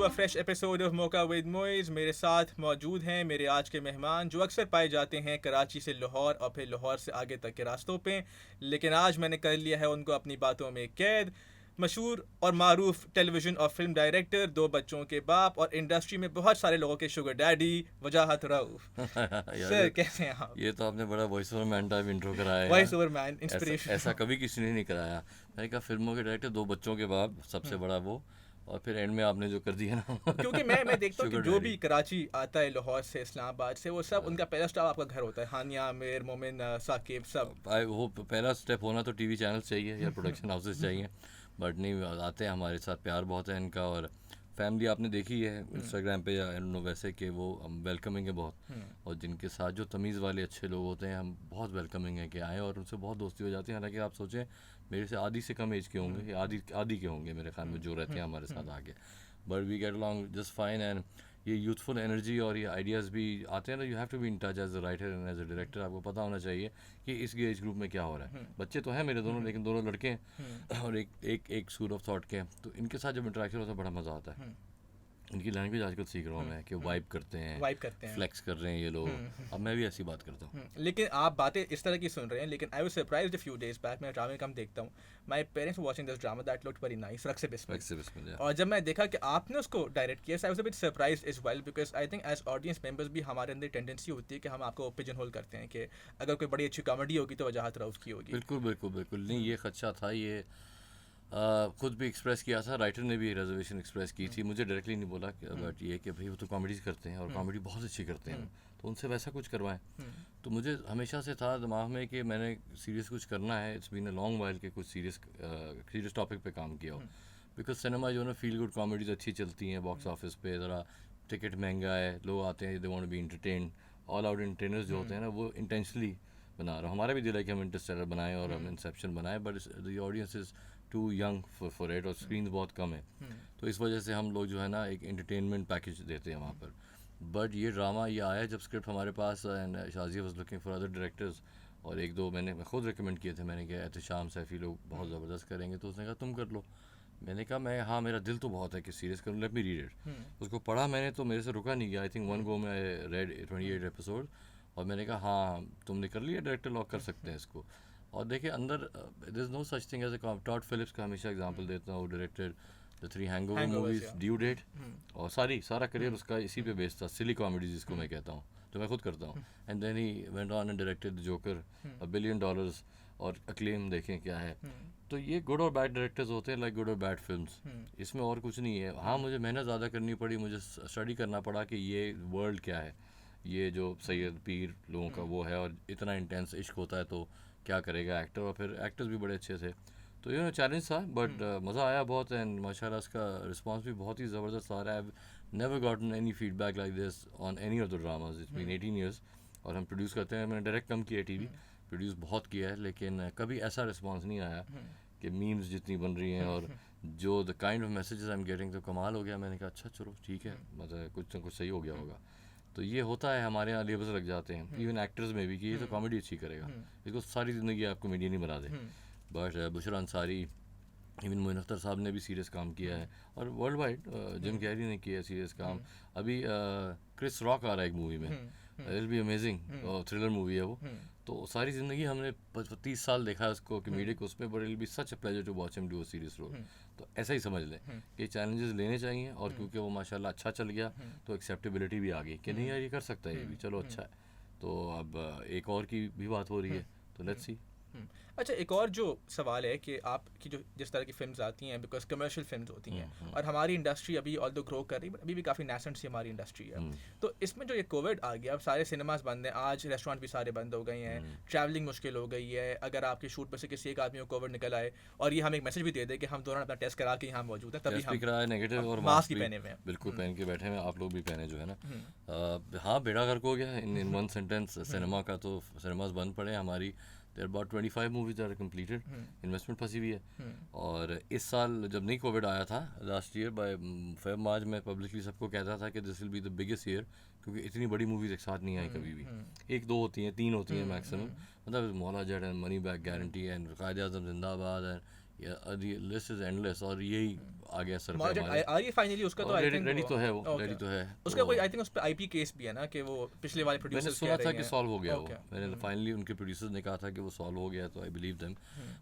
a fresh episode of Mocha with Moiz। मेरे साथ मौजूद हैं मेरे आज के मेहमान जो अक्सर पाए जाते हैं कराची से लाहौर और फिर लाहौर से आगे तक के रास्तों पे, लेकिन आज मैंने कर लिया है उनको अपनी बातों में कैद। मशहूर और मारूफ टेलीविज़न और फिल्म डायरेक्टर, दो बच्चों के बाप और इंडस्ट्री में बहुत सारे लोगों के शुगर डैडी, वजाहत रऊफ। यार सर कैसे हैं आप? ये तो आपने बड़ा voice over man type intro कराया है वॉइस यार। Over man inspiration. ऐसा कभी किसी ने नहीं कराया। मैंने कहा फिल्मों के डायरेक्टर, दो बच्चों के बाप, सबसे बड़ा वो, और फिर एंड में आपने जो कर दिया ना क्योंकि मैं देखता हूँ कि शुगर जो डैडी। भी कराची आता है लाहौर से इस्लामाबाद से, वो सब उनका पहला स्टॉप आपका घर होता है। हानिया, आमिर, मोमिन, साकिब सब। वो पहला स्टेप होना तो टीवी चैनल चाहिए या प्रोडक्शन हाउसेस चाहिए, बट नहीं आते हैं। हमारे साथ प्यार बहुत है इनका, और फैमिली आपने देखी है इंस्टाग्राम पे या नो वैसे कि वो वेलकमिंग है बहुत, और जिनके साथ जो तमीज़ वाले अच्छे लोग होते हैं, हम बहुत वेलकमिंग है कि आएँ, और उनसे बहुत दोस्ती हो जाती है। हालांकि आप सोचें मेरे से आधी से कम एज के होंगे, या आधी आधी के होंगे मेरे ख्याल में जो रहते हैं हमारे साथ आगे, but we get along just fine. And ये यूथफुल एनर्जी और ये आइडियाज़ भी आते हैं ना। You have to be in touch as a writer and as a director. आपको पता होना चाहिए कि इस एज ग्रुप में क्या हो रहा है। बच्चे तो हैं मेरे दोनों, लेकिन दोनों लड़के हैं और एक स्कूल ऑफ थॉट के हैं, तो इनके साथ जब इंटरेक्शन होता है बड़ा मज़ा आता है। इनकी लैंग्वेज आजकल सीख रहा हूँ मैं कि वाइब करते हैं, वाइब करते हैं। फ्लेक्स कर रहे हैं ये लोग। अब मैं भी ऐसी बात करता हूँ। लेकिन आप बातें इस तरह की सुन रहे हैं, लेकिन I was surprised a few days back. मैं ड्रामे कम देखता हूँ। My parents watching this drama that looked very nice, Raqs Bismil. और जब मैं देखा कि आपने उसको डायरेक्ट किया, I was a bit surprised as well, because I think as audience members भी हमारे अंदर टेंडेंसी होती है कि हम आपको पिजन होल करते हैं कि अगर कोई बड़ी अच्छी कॉमेडी होगी तो वजाहत रऊफ की होगी। बिल्कुल बिल्कुल बिल्कुल नहीं, ये खदशा था। ये खुद भी एक्सप्रेस किया था, राइटर ने भी रिजर्वेशन एक्सप्रेस की थी। मुझे डायरेक्टली नहीं बोला, बट ये कि भाई वो तो कॉमेडीज करते हैं और कॉमेडी बहुत अच्छी करते हैं, तो उनसे वैसा कुछ करवाएं। तो मुझे हमेशा से था दिमाग में कि मैंने सीरियस कुछ करना है। It's been a long while के कुछ सीरियस टॉपिक पे काम किया हो, बिकॉज सिनेमा जो है ना, फील गुड कॉमेडीज अच्छी चलती हैं बॉक्स ऑफिस पे। ज़रा टिकट महंगा है, लोग आते हैं, they want to be entertain. All out entertainers जो होते हैं ना, वो इंटेंशनली बना रहा हूँ। हमारा भी दिल है कि हम इंटरस्टेलर बनाएं और हम इंसेप्शन बनाएं, but the audience is too young for it, और स्क्रीन बहुत कम है। तो इस वजह से हम लोग जो है ना एक एंटरटेनमेंट पैकेज देते हैं वहाँ पर। बट ये ड्रामा ये आया जब स्क्रिप्ट हमारे पास, and Shazia was looking for other directors, और एक दो मैं खुद रिकमेंड किए थे। मैंने कहा एहतशाम सैफ़ी लोग बहुत ज़बरदस्त करेंगे, तो उसने कहा तुम कर लो। मैंने कहा मैं, हाँ मेरा दिल तो बहुत है कि सीरीज़ करूँ, लेट मी रीड इट। उसको पढ़ा मैंने, तो मेरे से रुका नहीं गया। आई थिंक वन गो में रेड 28 एपिसोड, और मैंने कहा हाँ तुमने कर लिया, डायरेक्टर लॉक कर सकते हैं इसको। और देखिए अंदर there is no such thing as a Todd Phillips का हमेशा एग्जांपल देता हूँ, directed the 3 Hangover movies, Due Date, और सारा करियर उसका इसी पे बेस्ड था, सिली कॉमेडीज जिसको मैं कहता हूँ, जो मैं खुद करता हूँ। And then he went on and directed the Joker, $1 billion, और अक्लेम देखें क्या है। तो ये गुड और बैड डायरेक्टर्स होते हैं, लाइक गुड और बैड फिल्म्स, इसमें और कुछ नहीं है। हाँ मुझे मेहनत ज़्यादा करनी पड़ी, मुझे स्टडी करना पड़ा कि ये वर्ल्ड क्या है, ये जो सैयद पीर लोगों का वो है, और इतना इंटेंस इश्क होता है तो क्या करेगा एक्टर। और फिर एक्टर्स भी बड़े अच्छे थे, तो ये चैलेंज था, बट मज़ा आया बहुत। एंड माशाल्लाह इसका रिस्पांस भी बहुत ही ज़बरदस्त आ रहा है। Never gotten any feedback like this on any of the dramas. It's been 18 years, और हम प्रोड्यूस करते हैं। मैंने डायरेक्ट कम किया है, टीवी प्रोड्यूस बहुत किया है, लेकिन कभी ऐसा रिस्पांस नहीं आया कि मीम्स जितनी बन रही हैं और जो the kind of messages I am getting, तो कमाल हो गया। मैंने कहा अच्छा चलो ठीक है, मतलब कुछ ना कुछ सही हो गया होगा। तो ये होता है, हमारे यहाँ लेबल्स लग जाते हैं इवन एक्टर्स में भी कि ये तो कॉमेडी अच्छी करेगा, इसको सारी ज़िंदगी आप कॉमेडियन ही बना दे। बट बुशरा अंसारी, इवन मोइन अख्तर साहब ने भी सीरियस काम किया है, और वर्ल्ड वाइड जिम कैरी ने किया है सीरियस काम। अभी क्रिस रॉक आ रहा है एक मूवी में, it will be amazing, thriller movie है वो। तो सारी ज़िंदगी हमने 30 साल देखा है उसको कॉमेडिक उसमें, but it will be such a pleasure to watch him do a serious role. तो ऐसा ही समझ लें कि चैलेंजेस लेने चाहिए, और क्योंकि वो माशाल्लाह अच्छा चल गया, तो एक्सेप्टेबिलिटी भी आ गई कि नहीं यार ये कर सकता है, ये भी चलो अच्छा है। तो अब एक और की भी बात हो रही है, तो लेट्स सी। अच्छा, एक और जो सवाल है कि आपकी जो जिस तरह की फिल्म्स आती हैं, बिकॉज कमर्शियल फिल्म्स होती हैं, और हमारी इंडस्ट्री अभी ऑल दो ग्रो कर रही है, बट अभी भी काफ़ी नेसेंट सी हमारी इंडस्ट्री है। तो इसमें जो ये कोविड आ गया, अब सारे सिनेमाज बंद हैं, आज रेस्टोरेंट भी सारे बंद हो गए हैं, ट्रैवलिंग मुश्किल हो गई है। अगर आपके शूट पर से किसी एक आदमी को कोविड निकल आए और ये हम एक मैसेज भी दे दें कि हम दोनों अपना टेस्ट करा के यहाँ मौजूद है, तभी हम कराया नेगेटिव, और मास्क भी पहने हुए हैं। बिल्कुल पहन के बैठे हैं, आप लोग भी पहने जो है ना। हाँ बेड़ा गर्क हो गया इन वन सेंटेंस सिनेमा का। तो सिनेमाज बंद पड़े हमारी, there about 25 movies are completed, investment फंसी हुई है। और इस साल जब नहीं कोविड आया था last year by Feb March, में पब्लिकली सबको कहता था कि this will be the biggest year, क्योंकि इतनी बड़ी मूवीज एक साथ नहीं आई कभी भी। एक दो होती हैं, तीन होती हैं मैक्सिमम, मतलब Maula Jatt and money back guarantee and कायदे आज़म जिंदाबाद एंड लिस्ट इज एंडलेस और यही आ गया सर पे मॉर्गेट हमारे। आ रही है फाइनली उसका, तो आई थिंक रेडी तो है वो, Okay. रेडी तो है। उसका तो कोई आई थिंक उस पे आईपी केस भी है ना कि वो पिछले वाले मैंने प्रोड्यूसर्स सुना कह था रहे कि हैं। सॉल्व हो गया Okay. वो, मैंने फाइनली उनके प्रोड्यूसर्स ने कहा था कि वो सॉल्व हो गया, तो आई बिलीव देम।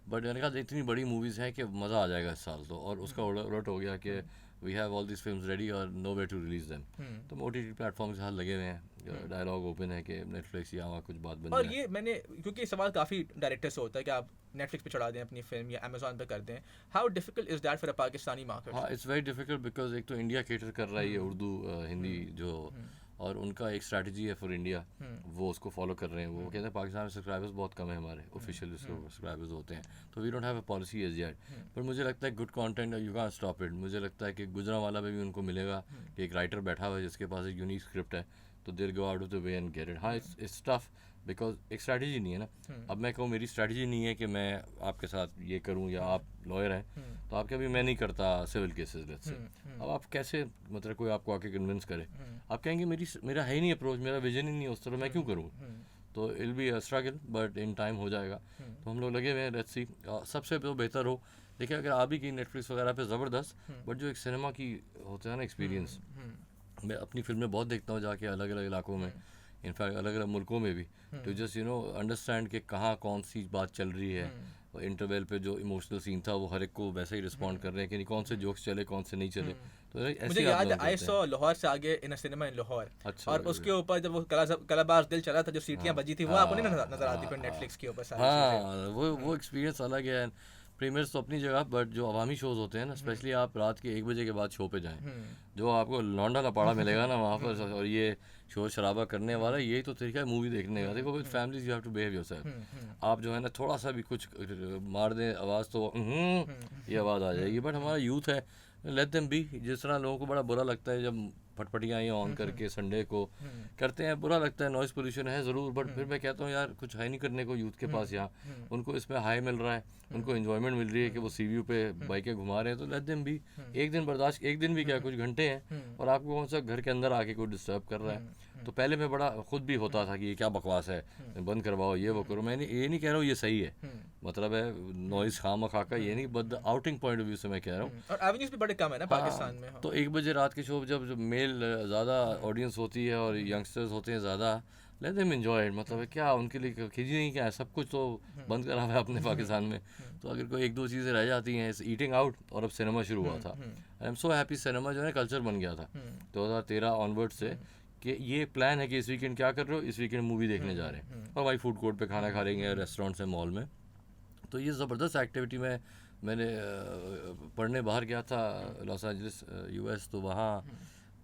बट मैंने कहा इतनी बड़ी मूवीज़ हैं कि मज़ा आ जाएगा इस साल तो, और उसका उलट हो गया कि we have all this films ready और no way to release them. तो OTT प्लेटफॉर्म के साथ लगे हुए हैं, डायलॉग ओपन है कि नेटफ्लिक्स या वहाँ कुछ बात बन और जाए। ये मैंने, क्योंकि ये सवाल काफ़ी डायरेक्टर से होता है कि आप नेटफ्लिक्स पे चढ़ा दें अपनी फिल्म या अमेजोन पे कर दें, how difficult is that for a Pakistani market? हाँ, इट्स वेरी डिफिकल्ट बिकॉज एक तो इंडिया केटर कर रहा है ये उर्दू हिंदी जो, और उनका एक स्ट्रैटेजी है फॉर इंडिया, वो उसको फॉलो कर रहे हैं। वो कहते हैं पाकिस्तान में सब्सक्राइबर्स बहुत कम है हमारे, ऑफिशियल सब्सक्राइबर्स होते हैं, तो we don't have a policy as yet. पर मुझे लगता है good content you can stop it. मुझे लगता है कि गुजरांवाला में भी उनको मिलेगा कि एक राइटर बैठा हुआ है जिसके पास एक यूनिक स्क्रिप्ट है, तो there go out of the way and get it. हाँ, इट्स टफ बिकॉज एक स्ट्रैटेजी नहीं है ना। अब मैं कहूँ मेरी स्ट्रैटेजी नहीं है कि मैं आपके साथ ये करूँ, या आप लॉयर हैं तो आप कभी मैं नहीं करता सिविल केसेस लेट्स से। अब आप कैसे, मतलब कोई आपको आके कन्विंस करे, आप कहेंगे मेरा है ही नहीं अप्रोच, मेरा विजन ही नहीं है उस तरह, मैं क्यों करूँ? तो I'll be a struggle but in time हो जाएगा। तो हम लोग लगे हुए हैं, लेट्स सी। सबसे तो बेहतर हो, देखिए अगर आप ही की नेटफ्लिक्स वगैरह पे ज़बरदस्त, बट जो एक सिनेमा की होता है ना एक्सपीरियंस, मैं अपनी फिल्में बहुत देखता हूँ जाके अलग अलग इलाकों में, इनफैक्ट अलग अलग मुल्कों में भी, टू जस्ट अंडरस्टैंड कि कहाँ कौन सी बात चल रही है। और इंटरवल पे जो इमोशनल सीन था वो हर एक को वैसे ही रिस्पॉन्ड कर रहे हैं कि नहीं, कौन से जोक्स चले कौन से नहीं चले। तो ऐसे मुझे ही आप याद है लोग आई करते हैं। सॉ लाहौर से आगे इन अ सिनेमा इन लाहौर, अच्छा, और उसके ऊपर जब वो कलाबाज दिल चला था, जो सीटियां बजी थी, वो आपको नहीं नजर आती फिर नेटफ्लिक्स के ऊपर सारी चीजें? हाँ, वो एक्सपीरियंस अलग है। प्रीमियर्स तो अपनी जगह, बट जो अवामी शोज़ होते हैं ना, स्पेशली आप रात के 1 बजे के बाद शो पे जाएं, जो आपको लौंडा लपाड़ा मिलेगा ना वहाँ पर, और ये शोर शराबा करने वाला, यही तो तरीका है मूवी देखने का। देखो with families you have to behave yourself. आप जो है ना थोड़ा सा भी कुछ मार दें आवाज़ तो ये आवाज़ आ जाएगी। बट हमारा यूथ है, लेट देम बी। जिस तरह लोगों को बड़ा बुरा लगता है जब फटफटियाँ ये ऑन करके संडे को करते हैं, बुरा लगता है, नॉइज़ पोल्यूशन है ज़रूर, बट फिर मैं कहता हूँ यार कुछ है नहीं करने को यूथ के पास यहाँ। उनको इसमें हाई मिल रहा है, उनको एंजॉयमेंट मिल रही है कि वो सीव्यू पे बाइकें घुमा रहे हैं, तो लेट देम बी। एक दिन बर्दाश्त, एक दिन भी क्या, कुछ घंटे हैं, और आपको कौन सा घर के अंदर आके कोई डिस्टर्ब कर रहा है। तो पहले मैं बड़ा खुद भी होता था कि ये क्या बकवास है, बंद करवाओ, ये वो करो। मैं ये नहीं कह रहा हूँ ये सही है, मतलब है नॉइज़ खाम खा का ये नहीं, but the outing point of view से मैं कह रहा हूँ। और एवेन्यूज भी बड़े कम है ना पाकिस्तान में। तो 1 बजे रात के शो जब मेल ज़्यादा ऑडियंस होती है और यंगस्टर्स होते हैं ज़्यादा, लेट देम एंजॉय इट। मतलब है क्या उनके लिए खिजी नहीं, क्या है, सब कुछ तो बंद करा हुआ है अपने पाकिस्तान में। तो अगर कोई 1-2 चीज़ें रह जाती हैं, ईटिंग आउट, और अब सिनेमा शुरू हुआ था। I am so happy, cinema जो है कल्चर बन गया था 2013 ऑनवर्ड से, कि ये प्लान है कि इस वीकेंड क्या कर रहे हो, इस वीकेंड मूवी देखने जा रहे हैं, और भाई फूड कोर्ट पे खाना खा लेंगे, रेस्टोरेंट्स हैं, मॉल में। तो ये ज़बरदस्त एक्टिविटी में मैंने पढ़ने बाहर गया था लॉस एंजलिस US, तो वहाँ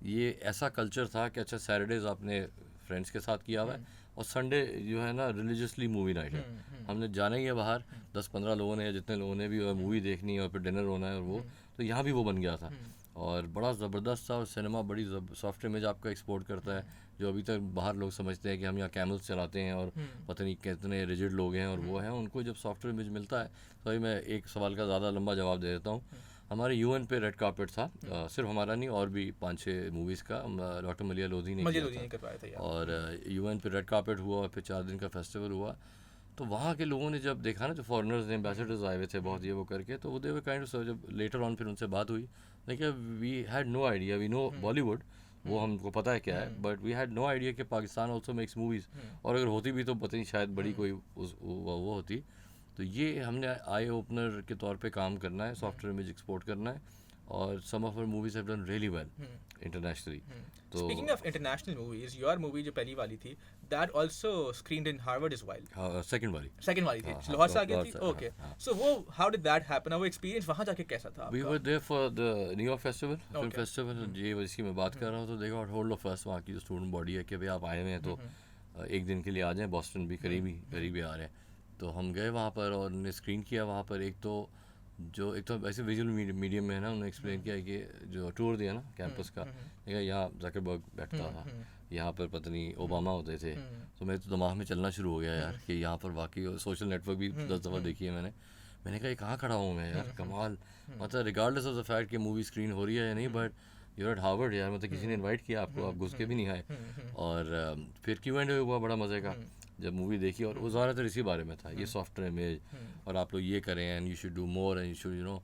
ये ऐसा कल्चर था कि अच्छा सैटरडेज़ आपने फ्रेंड्स के साथ किया हुआ है, और संडे जो है ना रिलीजियसली मूवी नाइट है। हमने जाना ही है बाहर, 10-15 लोगों ने, जितने लोगों ने भी मूवी देखनी है और फिर डिनर होना है, और वो तो यहाँ भी वो बन गया था, और बड़ा ज़बरदस्त था। और सिनेमा बड़ी सॉफ्ट इमेज आपका एक्सपोर्ट करता है, जो अभी तक बाहर लोग समझते हैं कि हम यहाँ कैमल्स चलाते हैं और पता नहीं कितने रिजिड लोग हैं, और वो हैं, उनको जब सॉफ्टवेयर इमेज मिलता है। तो मैं एक सवाल का ज़्यादा लंबा जवाब दे देता हूँ। हमारे UN पे रेड कार्पेट था, सिर्फ हमारा नहीं, और भी 5-6 मूवीज़ का डॉक्टर मलिया लोधी ने किया था, और UN पे रेड कार्पेट हुआ, और फिर 4 दिन का फेस्टिवल हुआ। तो वहाँ के लोगों ने जब देखा ना, जो फॉरेनर्स ने, एम्बेसडर्स आए हुए थे बहुत, ये वो करके, तो वो दे वे काइंड ऑफ, जब लेटर ऑन फिर उनसे बात हुई, देखिए we had no idea, we know Bollywood, वो हमको पता है क्या है, but we had no idea कि पाकिस्तान ऑल्सो मेक्स मूवीज़, और अगर होती भी तो पता नहीं शायद बड़ी कोई वो होती। तो ये हमने आई ओपनर के तौर पे काम करना है, सॉफ्टवेयर इमेज एक्सपोर्ट करना है, और some of our movies have done really well internationally. तो speaking of international movies, your movie जो पहली वाली थी, that also screened in Harvard is wild. Second वाली थी, लाहौर से आगे थी। ओके, सो वो हाउ डिड दैट हैपन, वो एक्सपीरियंस वहां जाके कैसा था? We were there for the New York festival, film festival, ये जिसकी मैं बात कर रहा हूँ। तो देखो होल्ड ऑफ अस, वहाँ की जो स्टूडेंट बॉडी है कि भाई आप आए हुए हैं तो एक दिन के लिए आ जाएं, बॉस्टन भी करीब ही आ रहे हैं। तो हम गए वहाँ पर और उन्होंने स्क्रीन किया वहाँ पर। एक तो ऐसे विजुअल मीडियम में है ना, उन्होंने एक्सप्लेन किया कि जो टूर दिया ना कैंपस का, देखा यहाँ ज़करबर्ग बैठता था, यहाँ पर पता नहीं ओबामा होते थे। तो मेरे तो दिमाग में चलना शुरू हो गया यार कि यहाँ पर वाकई सोशल नेटवर्क भी 10 दफ़ा देखी है मैंने कहा ये कहाँ खड़ा हूँ मैं यार, कमाल। मतलब रिगार्डलेस ऑफ द फैक्ट कि मूवी स्क्रीन हो रही है या नहीं, बट यूर एट हार्वर्ड यार, मतलब किसी ने इनवाइट किया आपको, आप घुस के भी नहीं आए। और फिर Q&A हुआ बड़ा मज़े का। जब मूवी देखी, और वो ज़्यादातर इसी बारे में था, ये सॉफ्टवेयर इमेज, और आप लोग ये करें and you should do more and you should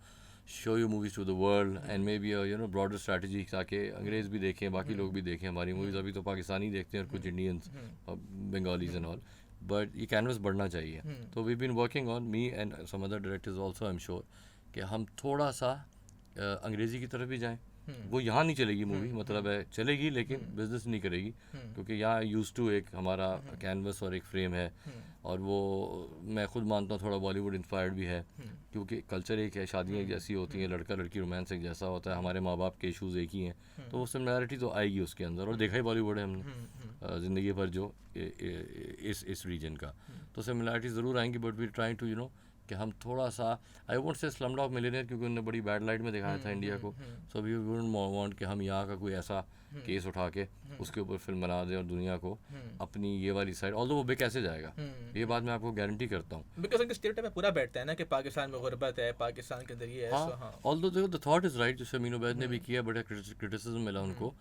show you movies to the world and maybe broader strategy, ताकि अंग्रेज़ भी देखें, बाकी लोग भी देखें हमारी मूवीज़। अभी तो पाकिस्तानी देखते हैं और कुछ इंडियंस और बंगालीज एंड ऑल, बट ये कैनवस बढ़ना चाहिए। तो we been working on, me and some other directors also, I am sure कि हम थोड़ा सा अंग्रेज़ी की तरफ भी जाएँ। वो यहाँ नहीं चलेगी मूवी, मतलब है चलेगी लेकिन बिजनेस नहीं करेगी, क्योंकि यहाँ यूज टू एक हमारा कैनवस और एक फ्रेम है, और वो मैं खुद मानता हूँ थोड़ा बॉलीवुड इंस्पायर्ड भी है, क्योंकि कल्चर एक है, शादियाँ एक जैसी होती हैं, लड़का लड़की रोमांस एक जैसा होता है, हमारे माँ बाप के इशूज़ एक ही हैं, तो वो सिमिलैरिटी तो आएगी उसके अंदर। और देखा ही बॉलीवुड है हमने ज़िंदगी भर जो इस रीजन का, तो सिमिलैरिटी ज़रूर आएंगी, बट वी ट्राइंग टू कि हम थोड़ा सा, I won't say Slumdog millionaire, क्योंकि उन्होंने बड़ी बैड लाइट में दिखाया था इंडिया को, सो वी वुडंट वांट कि हम यहाँ का कोई ऐसा केस उठा के उसके ऊपर फिल्म बना दें और दुनिया को अपनी ये वाली साइड, ऑल्दो वो बेक कैसे जाएगा, ये बात मैं आपको गारंटी करता हूँ, बिकॉज उनके स्टेरियोटाइप में पूरा बैठता है ना कि पाकिस्तान में गुर्बत है, पाकिस्तान के अंदर ये है। हाँ, ऑल्दो देखो द थॉट इज़ राइट, जैसे अमीन उबैद ने भी किया, बड़ा क्रिटिसिज्म मिला उनको।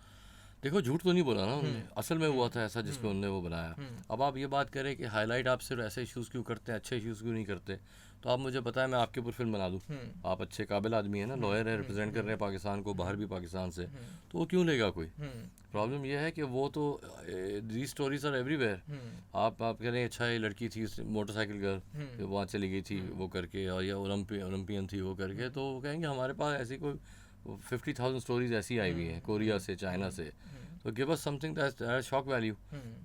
देखो झूठ तो नहीं बोला ना उन्होंने, असल में हुआ था ऐसा जिसमें उन्होंने वो बनाया। अब आप ये बात करें कि हाईलाइट आप सिर्फ ऐसे इश्यूज़ क्यों करते हैं, अच्छे इश्यूज़ क्यों नहीं करते, तो आप मुझे बताएं, मैं आपके ऊपर फिल्म बना दूँ। आप अच्छे काबिल आदमी हैं ना, लॉयर है, रिप्रेजेंट कर रहे हैं पाकिस्तान को, बाहर भी पाकिस्तान से, तो वो क्यों लेगा कोई। प्रॉब्लम यह है कि वो तो दी स्टोरीज आर एवरीवेयर। आप कह रहे हैं अच्छा ये लड़की थी मोटरसाइकिल गर्ल, वहाँ चली गई थी वो करके, और या ओलंपियन थी वो करके, तो वो कहेंगे हमारे पास ऐसी कोई 50,000 स्टोरीज ऐसी आई हुई हैं कोरिया से, चाइना से, तो give us something that shock value.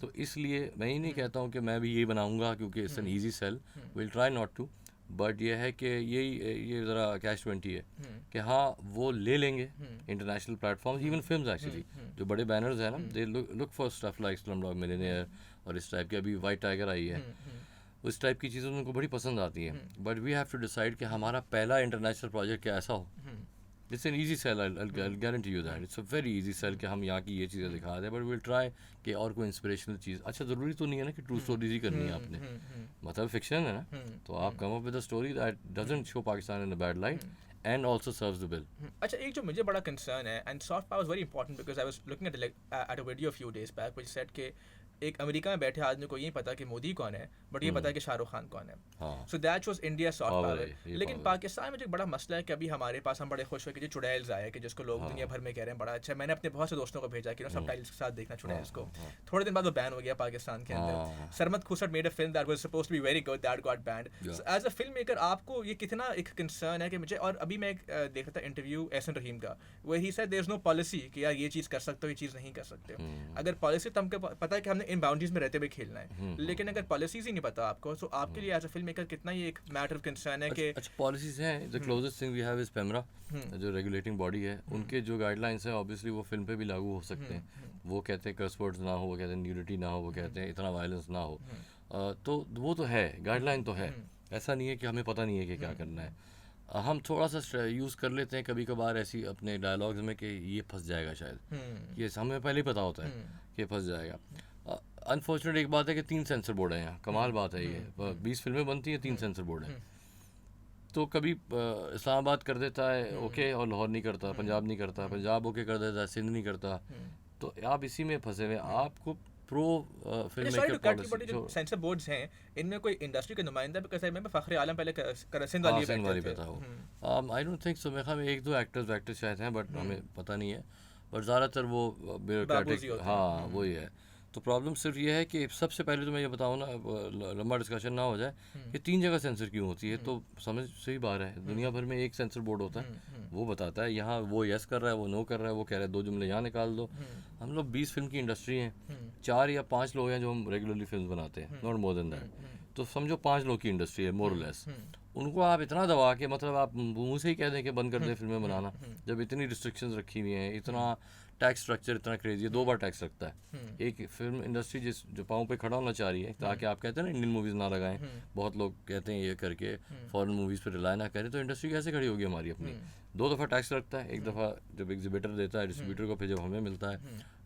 तो इसलिए मैं ही नहीं कहता हूँ कि मैं भी ये बनाऊँगा क्योंकि it's an easy sell, will try not to, but ये है कि ये ज़रा कैश 20 है कि हाँ वो ले लेंगे international platform, even films actually जो बड़े बैनर्स हैं ना, they look for stuff like Slumdog millionaire और इस टाइप की, अभी वाइट टाइगर आई है, उस टाइप की चीज़ें उनको बड़ी पसंद आती हैं, but we have to decide कि हमारा पहला इंटरनेशनल प्रोजेक्ट क्या ऐसा हो। It's an easy sell, I guarantee you that it's a very easy sell कि हम यहाँ की ये चीज़ें दिखा दें, बट विल ट्राई कि और कोई इंस्पिरेशनल चीज़, अच्छा ज़रूरी तो नहीं है ना कि ट्रू स्टोरीज ही करनी है आपने, मतलब फिक्शन है ना, तो आप come up with a story that doesn't show Pakistan in a bad light and also serves the bill. अच्छा, एक जो मुझे बड़ा कंसर्न है, and soft power is very important because I was looking at a video a few days back which said कि एक America में बैठे आदमी को ये पता कि मोदी कौन है, बट ये पता है कि शाहरुख खान कौन है। So that was India soft power. लेकिन पाकिस्तान में जो एक बड़ा मसला है कि अभी हमारे पास, हम बड़े खुश हुए कि जो चुड़ैल्स आया कि जिसको लोग दुनिया भर में कह रहे हैं बड़ा अच्छा, मैंने अपने बहुत से दोस्तों को भेजा कि सबटाइटल्स के साथ देखना चुड़ैल्स को। थोड़े दिन बाद वो बैन हो गया पाकिस्तान के अंदर। Sarmad Khoosat made a film that was supposed to be very good, that got banned. As a film maker आपको ये कितना एक कंसर्न है कि मुझे, और अभी मैं देख रहा था इंटरव्यू एहसन रहीम का, वो he said there is no policy कि यार ये चीज़ कर सकते हो, ये चीज़ नहीं कर सकते। अगर पॉलिसी तो हमको पता है कि हमने इन बाउंड्रीज में रहते हुए खेलना है, लेकिन अगर पॉलिसीज ही नहीं पता आपको, तो आपके लिए एज अ फिल्म मेकर कितना ये एक मैटर ऑफ कंसर्न है कि अच्छा पॉलिसीज हैं। The closest thing we have is PEMRA, जो रेगुलेटिंग बॉडी है, उनके जो गाइडलाइंस है ऑब्वियसली वो फिल्म पे भी लागू हो सकते हैं। वो कहते हैं कर्स वर्ड्स ना हो, वो कहते हैं न्यूडिटी ना हो, वो कहते हैं इतना वायलेंस ना हो, तो वो तो है, गाइडलाइन तो है, ऐसा नहीं है कि हमें पता नहीं है कि क्या करना है। हम थोड़ा सा यूज़ कर लेते हैं कभी कभार ऐसी अपने डायलॉग्स में कि ये फंस जाएगा शायद, ये हमें पहले ही पता होता है कि फंस जाएगा। अनफॉर्चुनेट एक बात है कि 3 सेंसर बोर्ड हैं यहाँ, कमाल बात है ये, 20 फिल्में बनती हैं, 3 सेंसर बोर्ड हैं, तो कभी इस्लामाबाद कर देता है ओके और लाहौर नहीं करता, पंजाब नहीं करता, पंजाब ओके कर देता है, सिंध नहीं करता, तो आप इसी में फंसे हुए। आपको प्रो फिल्म मेकर पॉलिसी जो सेंसर बोर्ड्स हैं, इनमें कोई इंडस्ट्री के नुमाइंदा, बिकॉज़ आई रिमेंबर फखर आलम पहले सिंध वाली पे था वो। आई डोंट थिंक सो, मेरे ख्याल में 1-2 एक्टर्स शायद हैं, बट हमें पता नहीं है, बट ज़्यादातर वो ब्यूरोक्रेटिक, हाँ वही है। तो प्रॉब्लम सिर्फ ये है कि सबसे पहले तो मैं ये बताऊँ ना, लंबा डिस्कशन ना हो जाए कि 3 जगह सेंसर क्यों होती है, तो समझ सही बात है, दुनिया भर में एक सेंसर बोर्ड होता है, वो बताता है यहाँ वो यस कर रहा है, वो नो कर रहा है, वो कह रहा है 2 जुमले यहाँ निकाल दो। हम लोग 20 फिल्म की इंडस्ट्री हैं, 4 या 5 लोग हैं जो हम रेगुलरली फिल्म बनाते हैं, नॉट मोर देन दैट, तो समझो 5 लोग की इंडस्ट्री है मोर लेस। उनको आप इतना दबा के, मतलब आप मुँह से ही कह दें कि बंद कर दें फिल्में बनाना, जब इतनी रिस्ट्रिक्शंस रखी हुई हैं, इतना टैक्स स्ट्रक्चर इतना क्रेजी है, 2 बार टैक्स लगता है। एक फिल्म इंडस्ट्री जो पाँव पे खड़ा होना चाह रही है, ताकि आप कहते हैं ना इंडियन मूवीज़ ना लगाएं, बहुत लोग कहते हैं ये करके फॉरेन मूवीज़ पे रिलाई ना करें, तो इंडस्ट्री कैसे खड़ी होगी हमारी अपनी? 2 दफ़ा टैक्स लगता है, एक दफ़ा जब एग्जिबिटर देता है डिस्ट्रीब्यूटर को, फिर जब हमें मिलता है,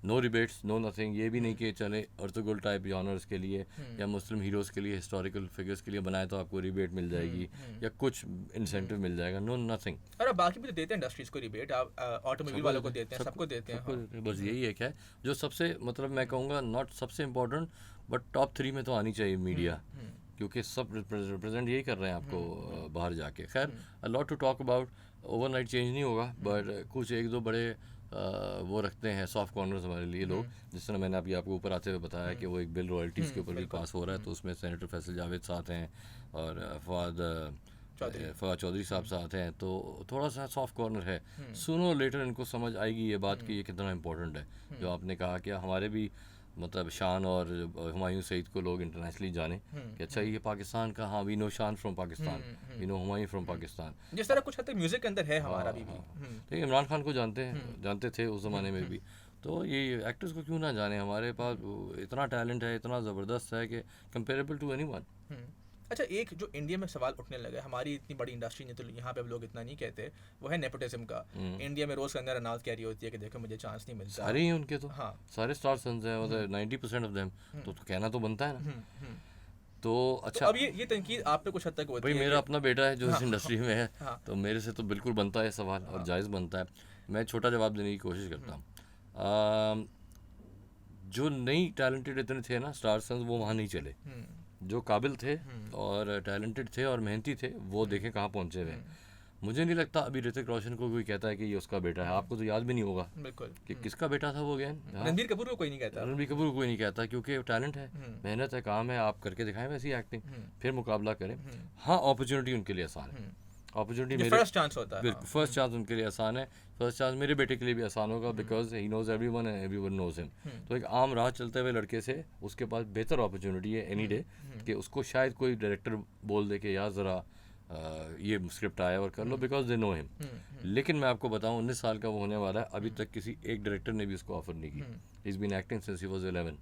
नो रिबेट्स, नो नथिंग। ये भी नहीं कि चले अर्तुगरुल टाइप जॉनर्स के लिए या मुस्लिम हीरोज़ के लिए, हिस्टोरिकल फिगर्स के लिए बनाए तो आपको रिबेट मिल जाएगी या कुछ इंसेंटिव मिल जाएगा। No nothing. और अब बाकी भी तो देते हैं इंडस्ट्रीज को रिबेट, आप ऑटोमोबाइल वालों को देते हैं, सबको देते हैं। हाँ। बस यही है क्या है जो सबसे, मतलब मैं कहूँगा नॉट सबसे इम्पोर्टेंट बट टॉप 3 में तो आनी चाहिए मीडिया, क्योंकि सब रिप्रेजेंट यही कर रहे हैं आपको बाहर जाके। खैर a lot to talk about, overnight change नहीं होगा बट कुछ एक दो बड़े वो रखते हैं सॉफ्ट कॉर्नर्स हमारे लिए लोग। जिस तरह मैंने अभी आपको ऊपर आते हुए बताया कि वो एक बिल रॉयल्टीज़ के ऊपर भी पास हो रहा है, तो उसमें सेनेटर फैसल जावेद साथ हैं और फवाद चौधरी साहब साथ हैं, तो थोड़ा सा सॉफ्ट कॉर्नर है। सुनो लेटर इनको समझ आएगी ये बात कि ये कितना इंपॉर्टेंट है। जो आपने कहा कि हमारे भी मतलब शान और हुमायूं सईद को लोग इंटरनेशनली जाने कि अच्छा ये पाकिस्तान का, हाँ we know Shan from Pakistan, we know Humayun from Pakistan. जिस तरह कुछ हद तक म्यूजिक के अंदर है हमारा भी। तो इमरान खान को जानते थे उस ज़माने में भी, तो ये एक्टर्स को क्यों ना जाने। हमारे पास इतना टैलेंट है, इतना ज़बरदस्त है कि कंपेरेबल टू एनीवन। अच्छा, एक जो इंडिया में सवाल उठने लगा है, हमारी इतनी बड़ी इंडस्ट्री नहीं, तो यहाँ पे अब लोग इतना नहीं कहते, वो है नेपोटिज्म का। इंडिया में रोज के अंदर अनाउंस कैरी होती है कि देखो मुझे चांस नहीं मिलता। सारे ही उनके तो हाँ, सारे स्टार सन्स हैं, मतलब 90% ऑफ देम, तो कहना तो बनता है ना। तो अच्छा, तो अब ये तनकीद आप पे कुछ हद तक होती भाई है। मेरा अपना बेटा है जो इस इंडस्ट्री में है, हाँ। तो मेरे से तो बिल्कुल बनता है सवाल और जायज़ बनता है। मैं छोटा जवाब देने की कोशिश करता हूँ। जो नई टैलेंटेड इतने थे ना स्टार सन्स, वो वहाँ नहीं चले। जो काबिल थे और टैलेंटेड थे और मेहनती थे, वो देखें कहाँ पहुँचे हुए। मुझे नहीं लगता अभी ऋतिक रोशन को कोई कहता है कि ये उसका बेटा है। आपको तो याद भी नहीं होगा बिल्कुल कि किसका बेटा था वो गेन। रणबीर कपूर को कोई नहीं कहता। रणबीर कपूर को कोई नहीं कहता, क्योंकि टैलेंट है, मेहनत है, काम है, आप करके दिखाएं वैसी एक्टिंग, फिर मुकाबला करें। हाँ, अपॉर्चुनिटी उनके लिए आसान है। अपॉर्चुनिटी मेरे फर्स्ट चांस होता है। बिल्कुल फर्स्ट चांस उनके लिए आसान है। फर्स्ट चांस मेरे बेटे के लिए भी आसान होगा, because he knows everyone and everyone knows him. तो एक आम राह चलते हुए लड़के से उसके पास बेहतर अपॉर्चुनिटी है एनी डे कि उसको शायद कोई डायरेक्टर बोल दे कि यार ज़रा ये स्क्रिप्ट आया और कर लो, बिकॉज दे नो हिम। लेकिन मैं आपको बताऊं 19 साल का वो होने वाला है, अभी तक किसी एक डायरेक्टर ने भी उसको ऑफर नहीं की। He is been acting since he was 11।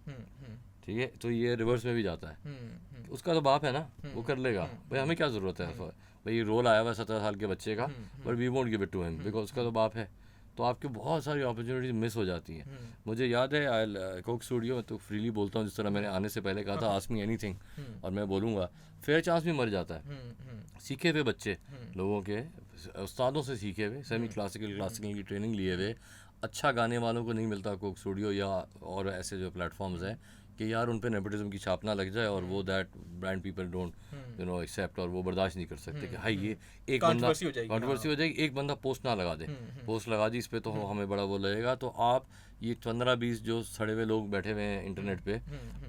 ठीक है, तो ये रिवर्स में भी जाता है। उसका तो बाप है ना, वो कर लेगा। भाई हमें क्या ज़रूरत है, भाई रोल आया हुआ 17 साल के बच्चे का, but we won't give it to him because उसका तो बाप है। तो आपकी बहुत सारी अपॉर्चुनिटीज मिस हो जाती हैं। मुझे याद है कोक स्टूडियो में, तो फ्रीली बोलता हूँ, जिस तरह मैंने आने से पहले कहा था आस्क मी एनीथिंग, और मैं बोलूँगा फेयर चांस भी मर जाता है। सीखे हुए बच्चे लोगों के, उस्तादों से सीखे हुए, सेमी क्लासिकल की ट्रेनिंग लिए हुए, अच्छा गाने वालों को नहीं मिलता कोक स्टूडियो या और ऐसे जो प्लेटफॉर्म्स हैं कि यार उन पे नेपोटिज्म की छाप ना लग जाए, और वो that brand people don't you know accept, और वो बर्दाश्त नहीं कर सकते कि हाई ये एक बंदा कंट्रोवर्सी हो जाएगी, एक बंदा पोस्ट ना लगा दे, पोस्ट लगा दी इस पर तो हमें बड़ा वो लगेगा। तो आप ये 15-20 जो सड़े हुए लोग बैठे हुए हैं इंटरनेट पे,